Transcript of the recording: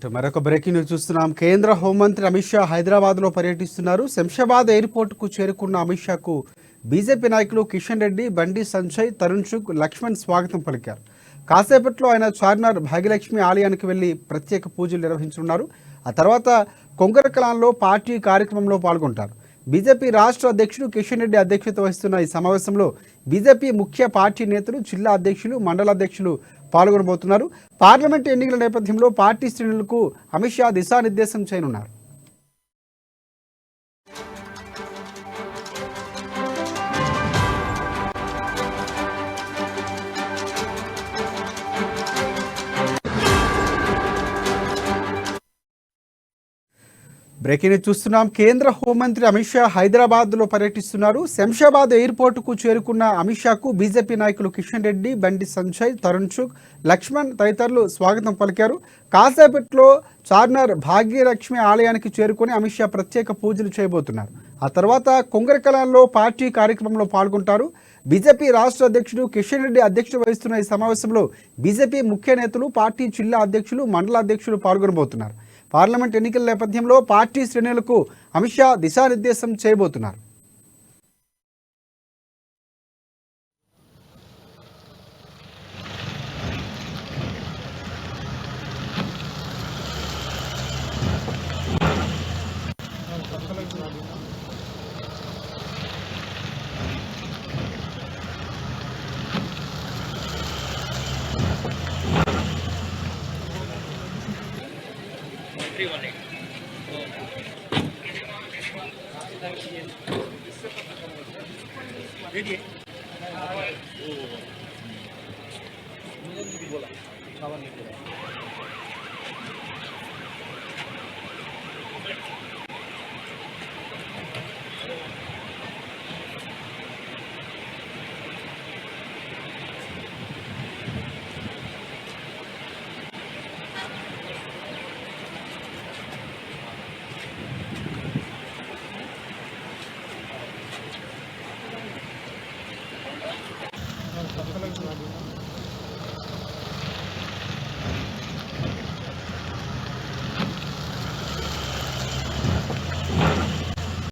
Right మరొక breaking news చూస్తున్నాం. కేంద్ర హోంమంత్రి అమిత్ షా హైదరాబాద్లో పర్యటిస్తున్నారు. శంషాబాద్ ఎయిర్పోర్టుకు చేరుకున్న అమిత్ షాకు బీజేపీ నాయకులు కిషన్ రెడ్డి, బండి సంజయ్, తరుణ్ చుగ్, లక్ష్మణ్ స్వాగతం పలికారు. కాసేపట్లో ఆయన చార్మినార్ భాగ్యలక్ష్మి ఆలయానికి వెళ్లి ప్రత్యేక పూజలు నిర్వహించనున్నారు. ఆ తర్వాత కొంగరకలాన్లో పార్టీ కార్యక్రమంలో పాల్గొంటారు. బీజేపీ రాష్ట్ర అధ్యక్షుడు కిషన్ రెడ్డి అధ్యక్షత వహిస్తున్న ఈ సమావేశంలో బీజేపీ ముఖ్య పార్టీ నేతలు, జిల్లా అధ్యక్షులు, మండల అధ్యక్షులు పాల్గొనబోతున్నారు. పార్లమెంట్ ఎన్నికల నేపథ్యంలో పార్టీ శ్రేణులకు అమిత్ షా దిశానిర్దేశం చేయనున్నారు. బ్రేకింగ్ చూస్తున్నాం. కేంద్ర హోంమంత్రి అమిత్ షా హైదరాబాద్లో పర్యటిస్తున్నారు. శంషాబాద్ ఎయిర్పోర్టుకు చేరుకున్న అమిత్ షాకు బీజేపీ నాయకులు కిషన్ రెడ్డి, బండి సంజయ్, తరుణ్ చుగ్, లక్ష్మణ్ తదితరులు స్వాగతం పలికారు. కాసేపట్లో చార్మినార్ భాగ్యలక్ష్మి ఆలయానికి చేరుకుని అమిత్ షా ప్రత్యేక పూజలు చేయబోతున్నారు. ఆ తర్వాత కొంగరకలాన్లో పార్టీ కార్యక్రమంలో పాల్గొంటారు. బీజేపీ రాష్ట్ర అధ్యక్షుడు కిషన్ రెడ్డి అధ్యక్షత వహిస్తున్న ఈ సమావేశంలో బీజేపీ ముఖ్య నేతలు, పార్టీ జిల్లా అధ్యక్షులు, మండల అధ్యక్షులు పాల్గొనబోతున్నారు. పార్లమెంట్ ఎన్నికల నేపథ్యంలో పార్టీ శ్రేణులకు అమిత్ షా దిశానిర్దేశం చేయబోతున్నారు.